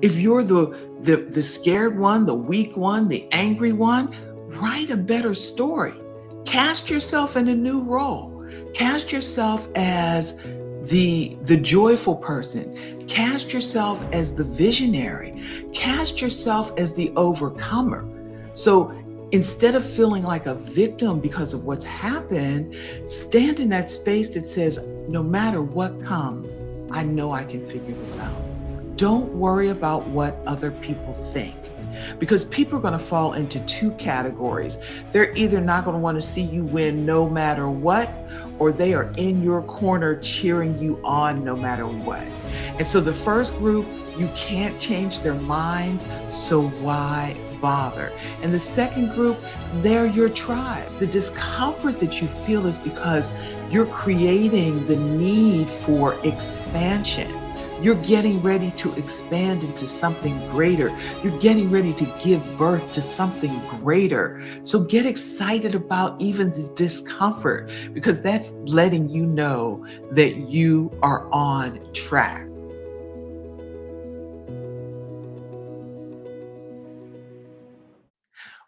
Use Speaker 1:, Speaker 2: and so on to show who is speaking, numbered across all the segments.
Speaker 1: If you're the scared one, the weak one, the angry one, write a better story. Cast yourself in a new role. Cast yourself as the joyful person. Cast yourself as the visionary. Cast yourself as the overcomer. So instead of feeling like a victim because of what's happened, stand in that space that says, no matter what comes, I know I can figure this out. Don't worry about what other people think, because people are going to fall into two categories. They're either not going to want to see you win no matter what, or they are in your corner cheering you on no matter what. And so the first group, you can't change their minds, so why bother? And the second group, they're your tribe. The discomfort that you feel is because you're creating the need for expansion. You're getting ready to expand into something greater. You're getting ready to give birth to something greater. So get excited about even the discomfort, because that's letting you know that you are on track.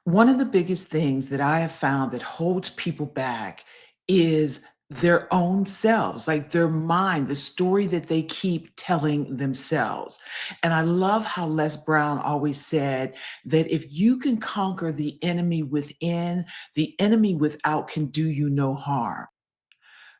Speaker 1: One of the biggest things that I have found that holds people back is their own selves, like their mind, the story that they keep telling themselves. And I love how Les Brown always said that if you can conquer the enemy within, the enemy without can do you no harm.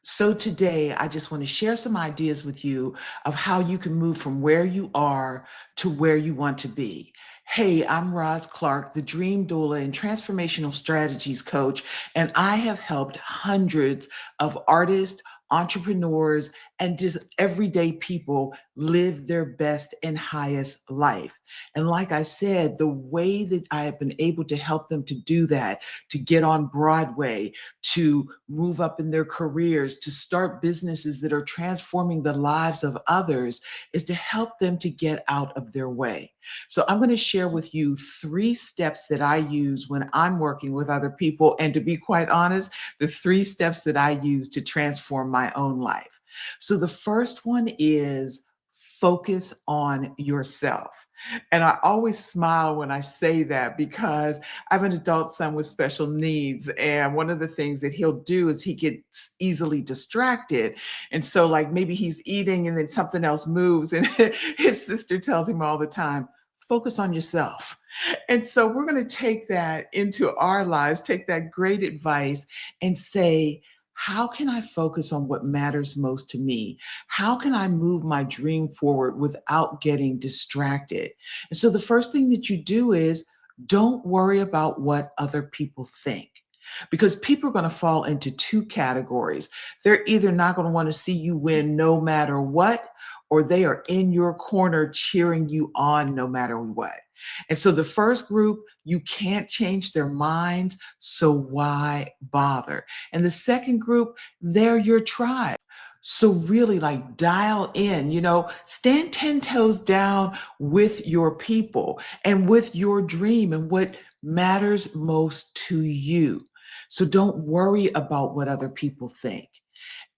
Speaker 1: So today, I just want to share some ideas with you of how you can move from where you are to where you want to be. Hey, I'm Roz Clark, the Dream Doula and Transformational Strategies Coach, and I have helped hundreds of artists, entrepreneurs, and just everyday people live their best and highest life. And like I said, the way that I have been able to help them to do that, to get on Broadway, to move up in their careers, to start businesses that are transforming the lives of others, is to help them to get out of their way. So I'm going to share with you 3 steps that I use when I'm working with other people. And to be quite honest, the 3 steps that I use to transform my own life. So the first one is focus on yourself. And I always smile when I say that, because I have an adult son with special needs. And one of the things that he'll do is he gets easily distracted. And so, like, maybe he's eating and then something else moves. And his sister tells him all the time, focus on yourself. And so we're going to take that into our lives, take that great advice and say, how can I focus on what matters most to me? How can I move my dream forward without getting distracted? And so the first thing that you do is don't worry about what other people think, because people are going to fall into two categories. They're either not going to want to see you win no matter what, or they are in your corner cheering you on no matter what. And so the first group, you can't change their minds, so why bother? And the second group, they're your tribe. So really, like, dial in, stand 10 toes down with your people and with your dream and what matters most to you. So don't worry about what other people think.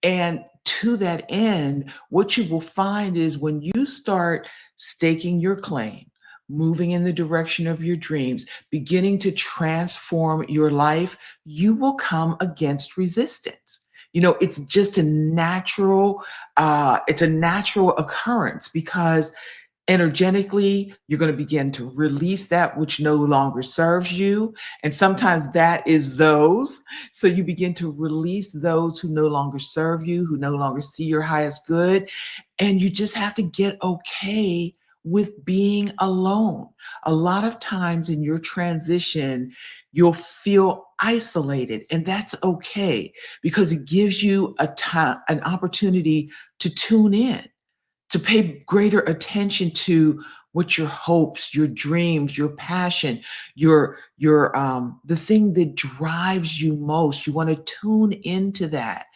Speaker 1: And to that end, what you will find is when you start staking your claim, moving in the direction of your dreams, beginning to transform your life, you will come against resistance. It's just it's a natural occurrence, because energetically, you're going to begin to release that which no longer serves you. And sometimes that is those. So you begin to release those who no longer serve you, who no longer see your highest good. And you just have to get okay with being alone. A lot of times in your transition, you'll feel isolated, and that's okay, because it gives you an opportunity to tune in, to pay greater attention to what your hopes, your dreams, your passion, your the thing that drives you most. You want to tune into that.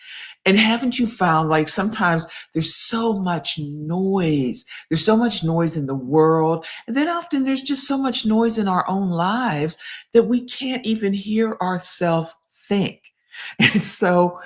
Speaker 1: And haven't you found, like, sometimes there's so much noise. There's so much noise in the world. And then often there's just so much noise in our own lives that we can't even hear ourselves think. And so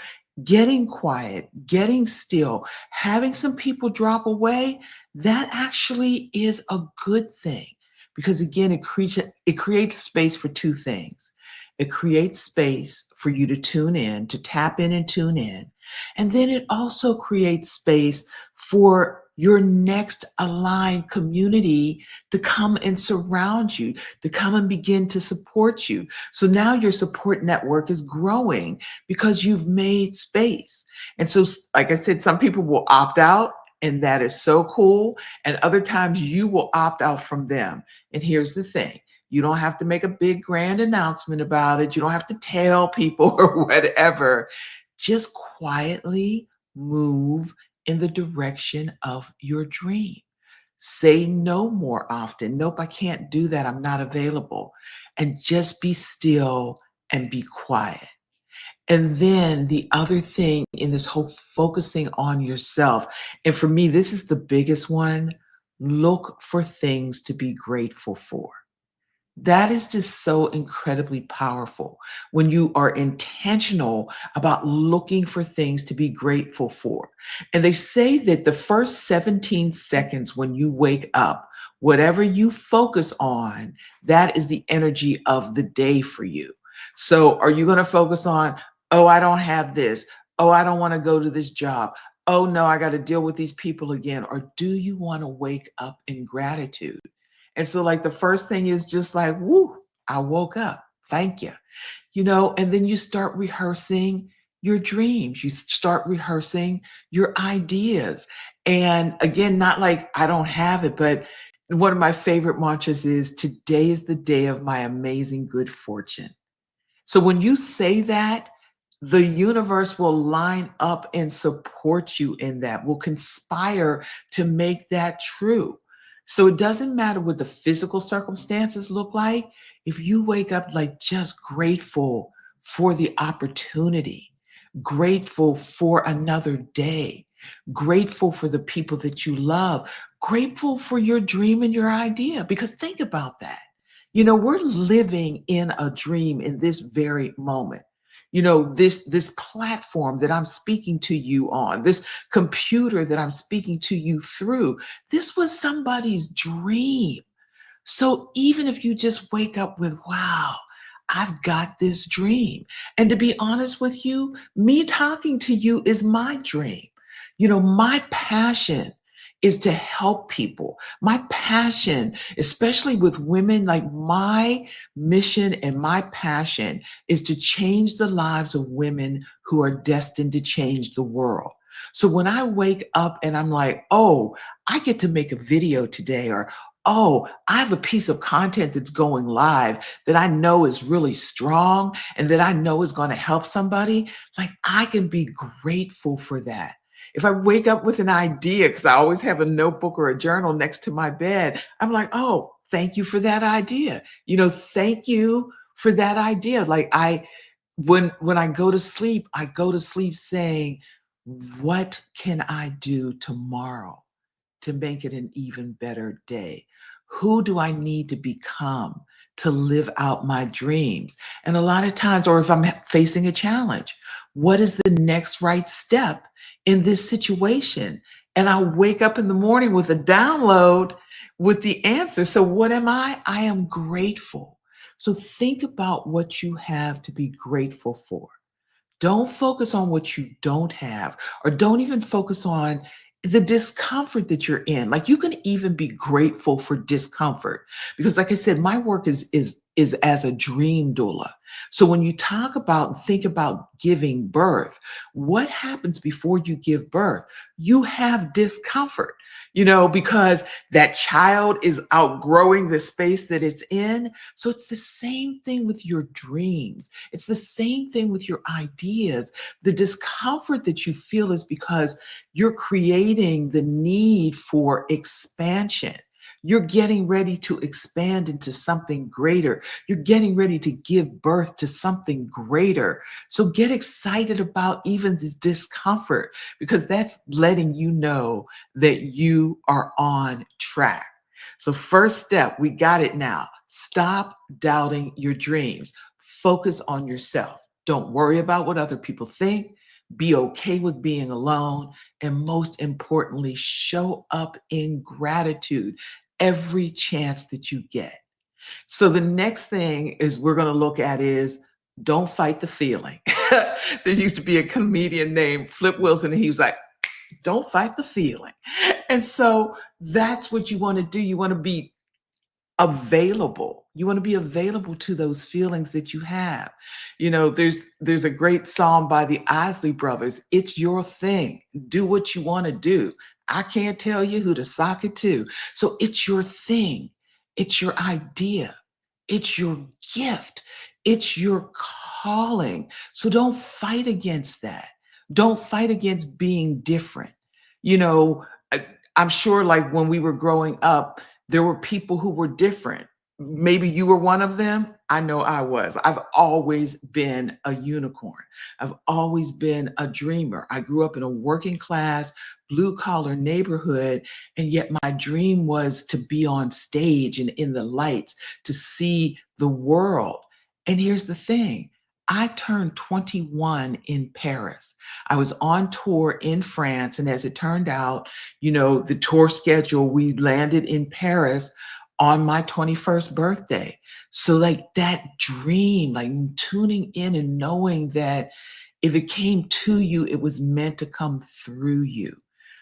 Speaker 1: getting quiet, getting still, having some people drop away, that actually is a good thing because again, it creates space for two things. It creates space for you to tune in, to tap in and tune in. And then it also creates space for your next aligned community to come and surround you, to come and begin to support you. So now your support network is growing because you've made space. And so, like I said, some people will opt out, and that is so cool. And other times you will opt out from them. And here's the thing, you don't have to make a big grand announcement about it, you don't have to tell people or whatever. Just quietly move in the direction of your dream. Say no more often. Nope, I can't do that. I'm not available. And just be still and be quiet. And then the other thing in this whole focusing on yourself, and for me, this is the biggest one, look for things to be grateful for. That is just so incredibly powerful when you are intentional about looking for things to be grateful for. And they say that the first 17 seconds when you wake up, whatever you focus on, that is the energy of the day for you. So are you going to focus on, oh, I don't have this. Oh, I don't want to go to this job. Oh, no, I got to deal with these people again. Or do you want to wake up in gratitude? And so, like, the first thing is just like, woo, I woke up. Thank you. And then you start rehearsing your dreams. You start rehearsing your ideas. And again, not like I don't have it, but one of my favorite mantras is today is the day of my amazing good fortune. So when you say that, the universe will line up and support you in that, will conspire to make that true. So it doesn't matter what the physical circumstances look like. If you wake up like just grateful for the opportunity, grateful for another day, grateful for the people that you love, grateful for your dream and your idea, because think about that. We're living in a dream in this very moment. This platform that I'm speaking to you on, this computer that I'm speaking to you through, this was somebody's dream. So even if you just wake up with, wow, I've got this dream. And to be honest with you, me talking to you is my dream. My passion is to help people. My passion, especially with women, like my mission and my passion is to change the lives of women who are destined to change the world. So when I wake up and I'm like, oh, I get to make a video today, or oh, I have a piece of content that's going live that I know is really strong and that I know is going to help somebody, like I can be grateful for that. If I wake up with an idea, because I always have a notebook or a journal next to my bed, I'm like, oh, thank you for that idea. Thank you for that idea. Like when I go to sleep saying, what can I do tomorrow to make it an even better day? Who do I need to become to live out my dreams? And a lot of times, or if I'm facing a challenge, what is the next right step in this situation? And I wake up in the morning with a download with the answer. So, what am I? I am grateful. So, think about what you have to be grateful for. Don't focus on what you don't have, or don't even focus on the discomfort that you're in. Like you can even be grateful for discomfort because like I said, my work is as a dream doula. So when you talk about and think about giving birth, what happens before you give birth? You have discomfort, because that child is outgrowing the space that it's in. So it's the same thing with your dreams. It's the same thing with your ideas. The discomfort that you feel is because you're creating the need for expansion. You're getting ready to expand into something greater. You're getting ready to give birth to something greater. So get excited about even the discomfort because that's letting you know that you are on track. So, first step, we got it now. Stop doubting your dreams. Focus on yourself. Don't worry about what other people think. be okay with being alone, and most importantly, show up in gratitude every chance that you get. So the next thing is we're going to look at is don't fight the feeling. There used to be a comedian named Flip Wilson, and he was like, don't fight the feeling. And so that's what you want to do. You want to be available. You want to be available to those feelings that you have. There's a great song by the Isley Brothers. It's your thing. Do what you want to do. I can't tell you who to sock it to. So it's your thing. It's your idea. It's your gift. It's your calling. So don't fight against that. Don't fight against being different. You know, I, I'm sure like when we were growing up, there were people who were different. Maybe you were one of them. I know I was. I've always been a unicorn. I've always been a dreamer. I grew up in a working class, blue collar neighborhood, and yet my dream was to be on stage and in the lights, to see the world. And here's the thing, I turned 21 in Paris. I was on tour in France. And as it turned out, the tour schedule, we landed in Paris on my 21st birthday. So, like that dream, like tuning in and knowing that if it came to you, it was meant to come through you.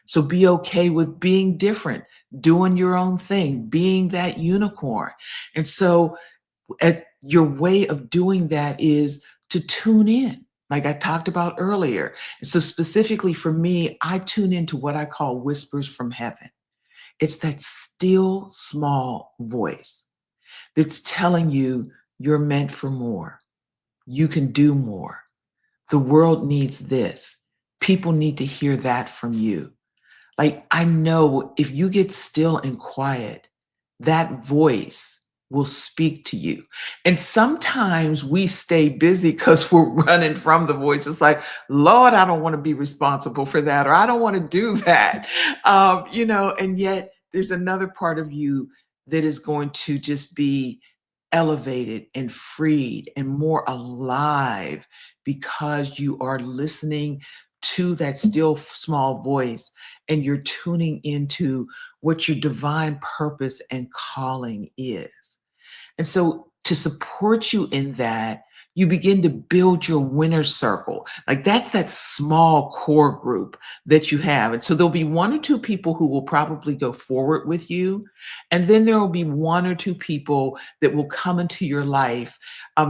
Speaker 1: So, be okay with being different, doing your own thing, being that unicorn. And so, your way of doing that is to tune in, like I talked about earlier. And so, specifically for me, I tune into what I call whispers from heaven. It's that still small voice that's telling you you're meant for more. You can do more. The world needs this. People need to hear that from you. Like, I know if you get still and quiet, that voice will speak to you. And sometimes we stay busy because we're running from the voice. It's like, Lord, I don't want to be responsible for that, or I don't want to do that. And yet there's another part of you that is going to just be elevated and freed and more alive because you are listening to that still small voice and you're tuning into what your divine purpose and calling is. And so to support you in that, you begin to build your winner circle. Like that's that small core group that you have. And so there'll be one or two people who will probably go forward with you. And then there will be one or two people that will come into your life.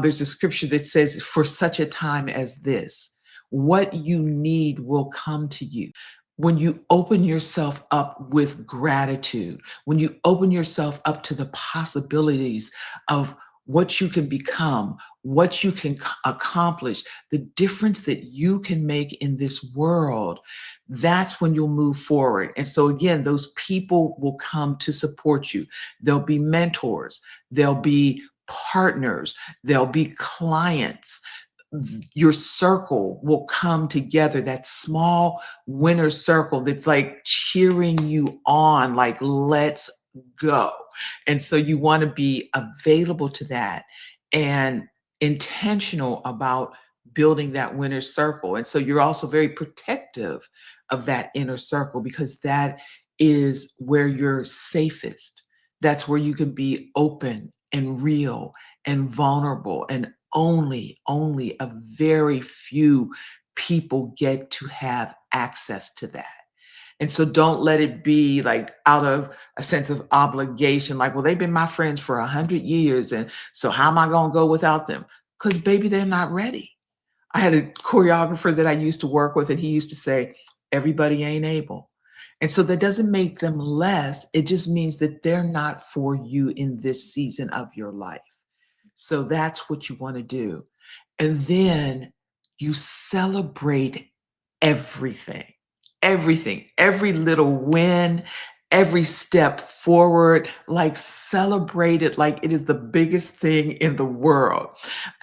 Speaker 1: There's a scripture that says, for such a time as this, what you need will come to you. When you open yourself up with gratitude, when you open yourself up to the possibilities of what you can become, what you can accomplish, the difference that you can make in this world, that's when you'll move forward. And so, again, those people will come to support you. There'll be mentors, there'll be partners, there'll be clients. Your circle will come together, that small winner circle that's like cheering you on, like, let's go. And so you want to be available to that and intentional about building that winner circle. And so you're also very protective of that inner circle because that is where you're safest. That's where you can be open and real and vulnerable, and only a very few people get to have access to that. And so don't let it be like out of a sense of obligation, like, well, they've been my friends for 100 years. And so how am I going to go without them? Because baby, they're not ready. I had a choreographer that I used to work with, and he used to say, everybody ain't able. And so that doesn't make them less. It just means that they're not for you in this season of your life. So that's what you want to do. And then you celebrate everything, everything, every little win, every step forward, like celebrate it like it is the biggest thing in the world.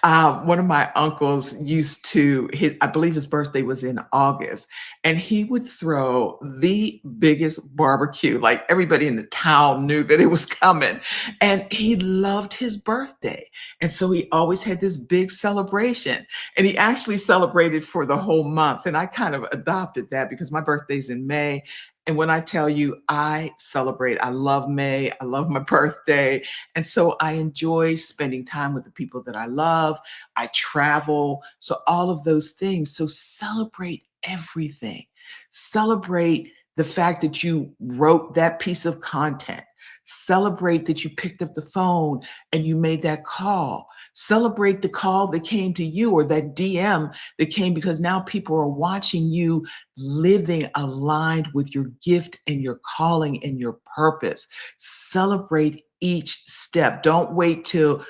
Speaker 1: One of my uncles used to, I believe his birthday was in August, and he would throw the biggest barbecue. Like everybody in the town knew that it was coming, and he loved his birthday. And so he always had this big celebration, and he actually celebrated for the whole month. And I kind of adopted that because my birthday's in May. And when I tell you I celebrate, I love May, I love my birthday. And so I enjoy spending time with the people that I love. I travel. So all of those things. So celebrate everything. Celebrate the fact that you wrote that piece of content. Celebrate that you picked up the phone and you made that call. Celebrate the call that came to you or that DM that came because now people are watching you living aligned with your gift and your calling and your purpose. Celebrate each step. Don't wait till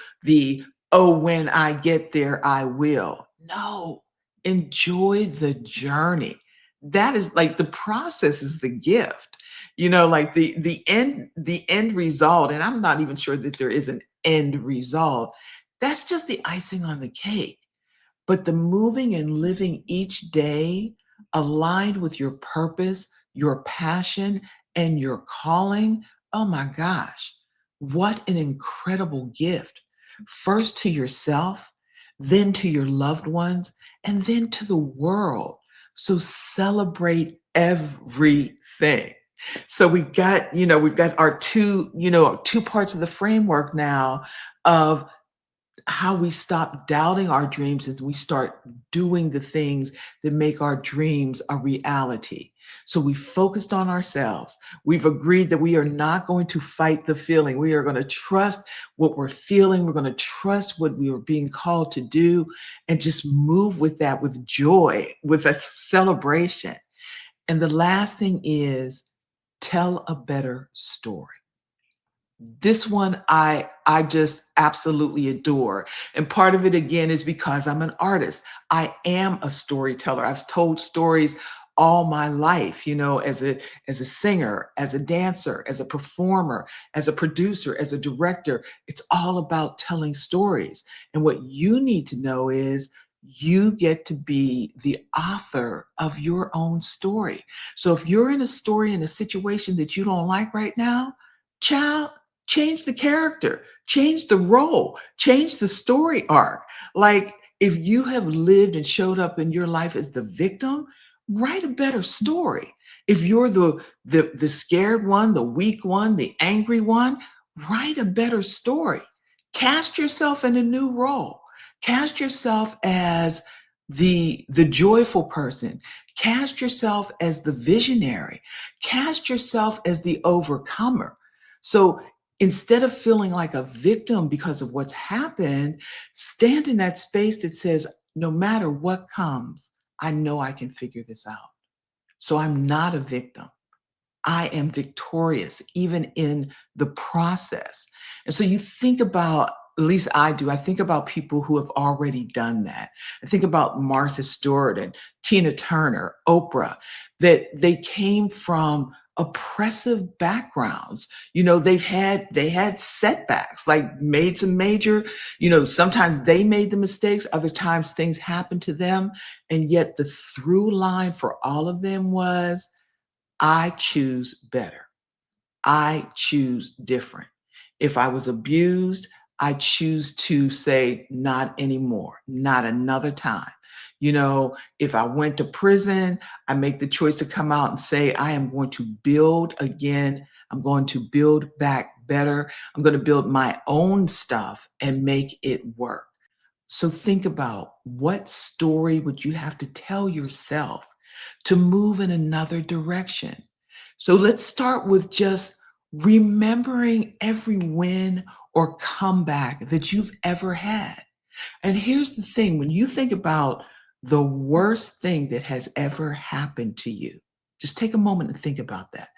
Speaker 1: oh, when I get there, I will. No, enjoy the journey. That is like the process is the gift. Like the end result, and I'm not even sure that there is an end result. That's just the icing on the cake. But the moving and living each day aligned with your purpose, your passion, and your calling, oh my gosh, what an incredible gift. First to yourself, then to your loved ones, and then to the world. So celebrate everything. So we've got our two parts of the framework now of how we stop doubting our dreams and we start doing the things that make our dreams a reality. So we focused on ourselves. We've agreed that we are not going to fight the feeling. We are going to trust what we're feeling. We're going to trust what we are being called to do and just move with that with joy, with a celebration. And the last thing is tell a better story. This one I just absolutely adore. And part of it again is because I'm an artist. I am a storyteller. I've told stories all my life, as a singer, as a dancer, as a performer, as a producer, as a director. It's all about telling stories. And what you need to know is you get to be the author of your own story. So if you're in a story in a situation that you don't like right now, child, change the character, change the role, change the story arc. Like if you have lived and showed up in your life as the victim, write a better story. If you're the scared one, the weak one, the angry one, write a better story. Cast yourself in a new role. Cast yourself as the joyful person. Cast yourself as the visionary. Cast yourself as the overcomer. So instead of feeling like a victim because of what's happened, stand in that space that says, no matter what comes, I know I can figure this out. So I'm not a victim. I am victorious, even in the process. And so you think about, at least I do, I think about people who have already done that. I think about Martha Stewart and Tina Turner, Oprah, that they came from oppressive backgrounds. They had setbacks, like made some major, sometimes they made the mistakes, other times things happened to them. And yet the through line for all of them was I choose better. I choose different. If I was abused, I choose to say, not anymore, not another time. If I went to prison, I make the choice to come out and say, I am going to build again. I'm going to build back better. I'm going to build my own stuff and make it work. So think about what story would you have to tell yourself to move in another direction? So let's start with just remembering every win or comeback that you've ever had. And here's the thing, when you think about the worst thing that has ever happened to you, just take a moment and think about that.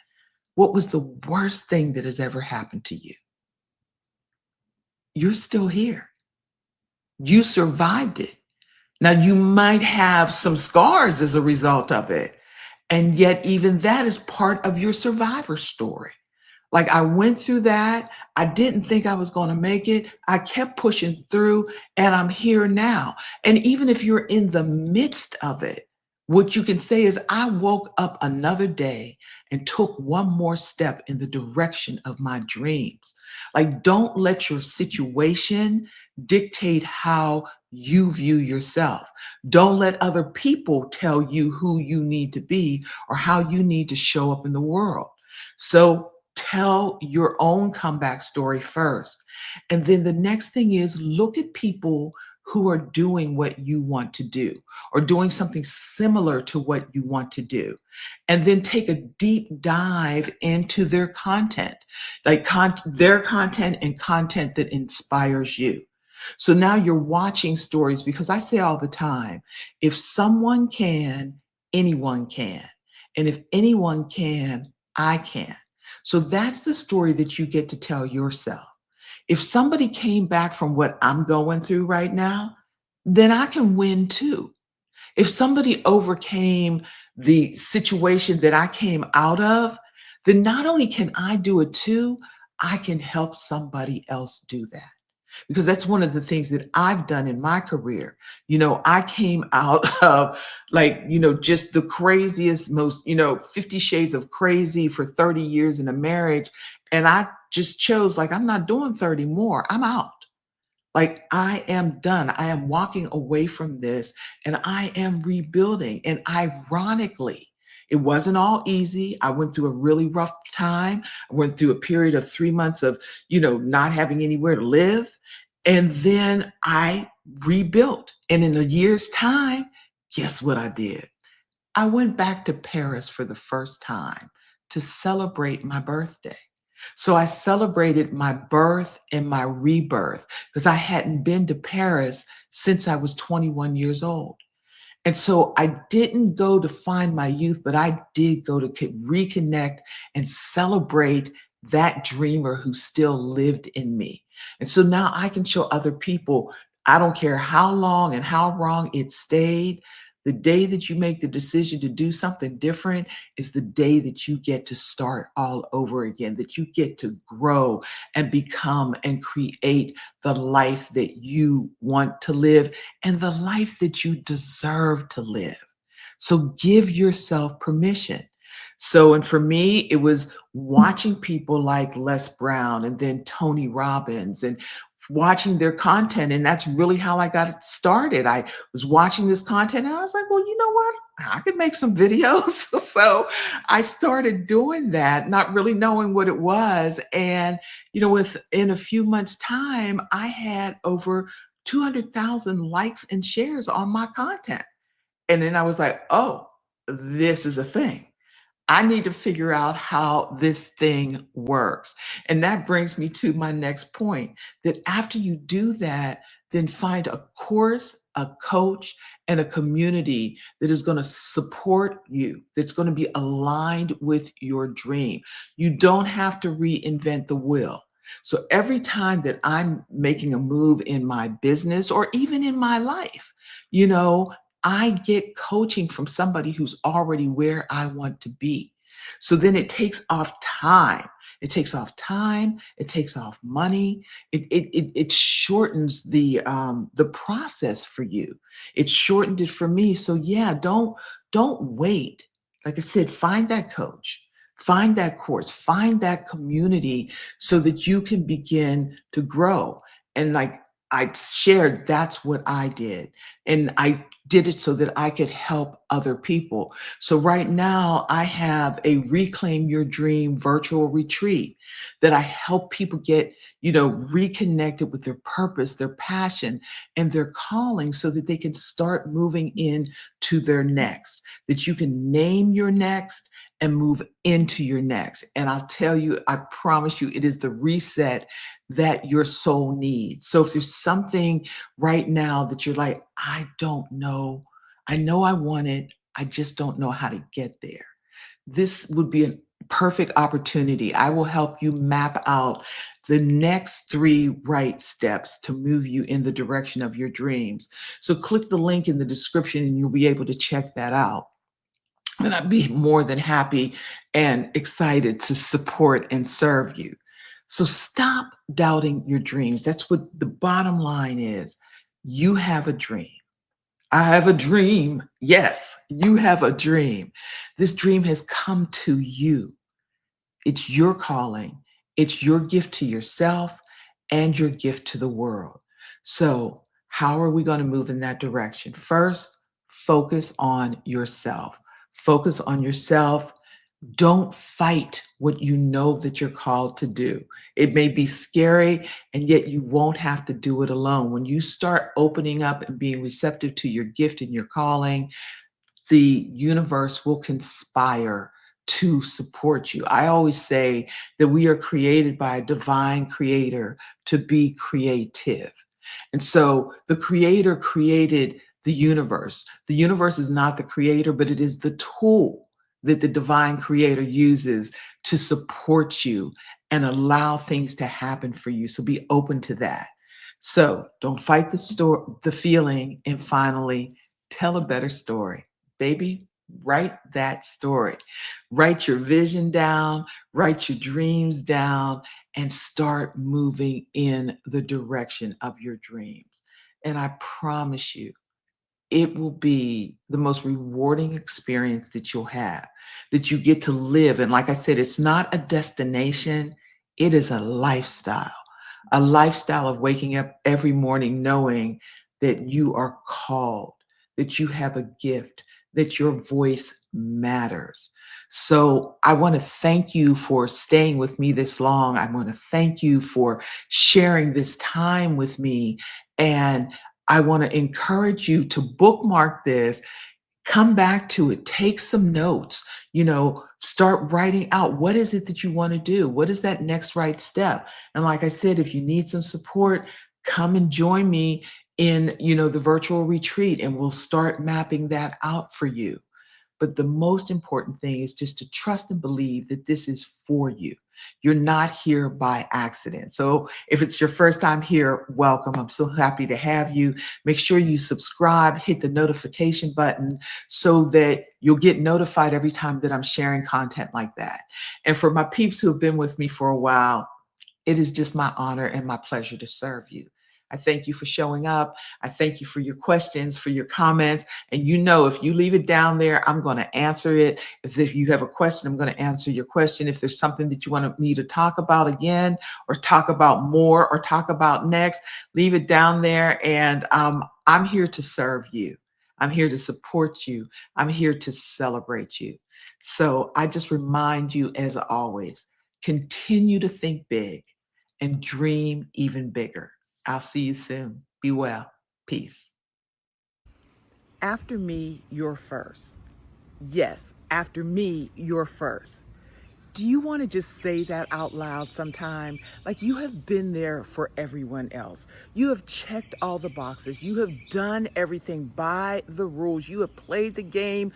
Speaker 1: What was the worst thing that has ever happened to you? You're still here. You survived it. Now, you might have some scars as a result of it. And yet, even that is part of your survivor story. Like, I went through that. I didn't think I was going to make it. I kept pushing through, and I'm here now. And even if you're in the midst of it, what you can say is, I woke up another day and took one more step in the direction of my dreams. Like, don't let your situation dictate how you view yourself. Don't let other people tell you who you need to be or how you need to show up in the world. So tell your own comeback story first. And then the next thing is, look at people who are doing what you want to do or doing something similar to what you want to do. And then take a deep dive into their content, like their content and content that inspires you. So now you're watching stories, because I say all the time, if someone can, anyone can. And if anyone can, I can. So that's the story that you get to tell yourself. If somebody came back from what I'm going through right now, then I can win too. If somebody overcame the situation that I came out of, then not only can I do it too, I can help somebody else do that, because that's one of the things that I've done in my career. I came out of, like, just the craziest, most, 50 shades of crazy for 30 years in a marriage. And I just chose, like, I'm not doing 30 more. I'm out. Like, I am done. I am walking away from this, and I am rebuilding. And ironically, it wasn't all easy. I went through a really rough time. I went through a period of 3 months of, not having anywhere to live. And then I rebuilt. And in a year's time, guess what I did? I went back to Paris for the first time to celebrate my birthday. So I celebrated my birth and my rebirth, because I hadn't been to Paris since I was 21 years old. And so I didn't go to find my youth, but I did go to reconnect and celebrate that dreamer who still lived in me. And so now I can show other people, I don't care how long and how wrong it stayed. The day that you make the decision to do something different is the day that you get to start all over again, that you get to grow and become and create the life that you want to live and the life that you deserve to live. So give yourself permission. So, and for me, it was watching people like Les Brown and then Tony Robbins, and watching their content. And that's really how I got it started. I was watching this content and I was like, well, you know what? I could make some videos. So I started doing that, not really knowing what it was. And, within a few months' time, I had over 200,000 likes and shares on my content. And then I was like, oh, this is a thing. I need to figure out how this thing works. And that brings me to my next point, that after you do that, then find a course, a coach, and a community that is going to support you, that's going to be aligned with your dream. You don't have to reinvent the wheel. So every time that I'm making a move in my business or even in my life, you know, I get coaching from somebody who's already where I want to be. So then it takes off time. It takes off time. It takes off money. It shortens the process for you. It shortened it for me. So yeah, don't wait. Like I said, find that coach, find that course, find that community so that you can begin to grow. And like I shared, that's what I did. And I did it so that I could help other people. So right now I have a Reclaim Your Dream virtual retreat that I help people get, reconnected with their purpose, their passion, and their calling so that they can start moving into their next, that you can name your next and move into your next. And I'll tell you, I promise you, it is the reset that your soul needs. So if there's something right now that you're like, I don't know, I know I want it, I just don't know how to get there, this would be a perfect opportunity. I will help you map out the next 3 right steps to move you in the direction of your dreams. So click the link in the description and you'll be able to check that out. And I'd be more than happy and excited to support and serve you. So stop doubting your dreams. That's what the bottom line is. You have a dream. I have a dream. Yes, you have a dream. This dream has come to you. It's your calling, it's your gift to yourself and your gift to the world. So, how are we going to move in that direction? First, focus on yourself. Focus on yourself. Don't fight what you know that you're called to do. It may be scary, and yet you won't have to do it alone. When you start opening up and being receptive to your gift and your calling, the universe will conspire to support you. I always say that we are created by a divine creator to be creative. And so the creator created the universe. The universe is not the creator, but it is the tool that the divine creator uses to support you and allow things to happen for you. So be open to that. So don't fight the feeling, and finally tell a better story. Baby, write that story. Write your vision down, write your dreams down, and start moving in the direction of your dreams. And I promise you, it will be the most rewarding experience that you'll have, that you get to live. And like I said, it's not a destination, it is a lifestyle of waking up every morning knowing that you are called, that you have a gift, that your voice matters. So I want to thank you for staying with me this long. I want to thank you for sharing this time with me. And I want to encourage you to bookmark this, come back to it, take some notes, start writing out what is it that you want to do? What is that next right step? And like I said, if you need some support, come and join me in, the virtual retreat, and we'll start mapping that out for you. But the most important thing is just to trust and believe that this is for you. You're not here by accident. So if it's your first time here, welcome. I'm so happy to have you. Make sure you subscribe, hit the notification button so that you'll get notified every time that I'm sharing content like that. And for my peeps who have been with me for a while, it is just my honor and my pleasure to serve you. I thank you for showing up. I thank you for your questions, for your comments. And if you leave it down there, I'm going to answer it. If you have a question, I'm going to answer your question. If there's something that you want me to talk about again, or talk about more, or talk about next, leave it down there. And I'm here to serve you. I'm here to support you. I'm here to celebrate you. So I just remind you, as always, continue to think big and dream even bigger. I'll see you soon. Be well. Peace. After me, you're first. Yes, after me, you're first. Do you want to just say that out loud sometime? Like you have been there for everyone else. You have checked all the boxes. You have done everything by the rules. You have played the game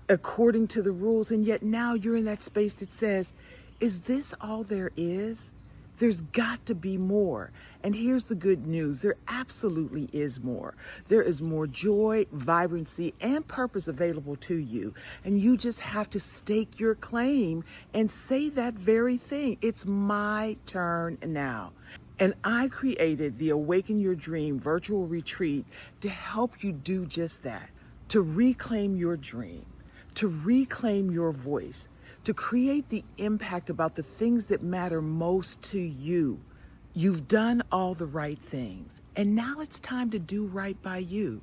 Speaker 1: according to the rules. And yet now you're in that space that says, is this all there is? There's got to be more. And here's the good news. There absolutely is more. There is more joy, vibrancy, and purpose available to you. And you just have to stake your claim and say that very thing. It's my turn now. And I created the Awaken Your Dream virtual retreat to help you do just that, to reclaim your dream, to reclaim your voice, to create the impact about the things that matter most to you. You've done all the right things, and now it's time to do right by you.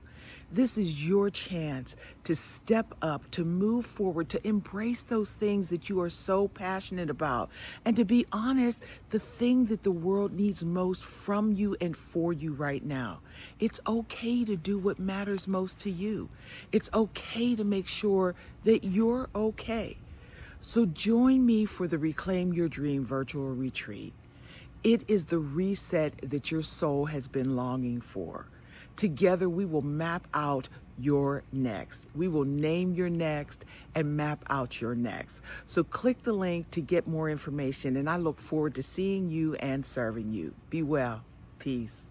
Speaker 1: This is your chance to step up, to move forward, to embrace those things that you are so passionate about. And to be honest, the thing that the world needs most from you and for you right now. It's okay to do what matters most to you. It's okay to make sure that you're okay. So join me for the Reclaim Your Dream virtual retreat. It is the reset that your soul has been longing for. Together, we will map out your next. We will name your next and map out your next. So click the link to get more information, and I look forward to seeing you and serving you. Be well. Peace.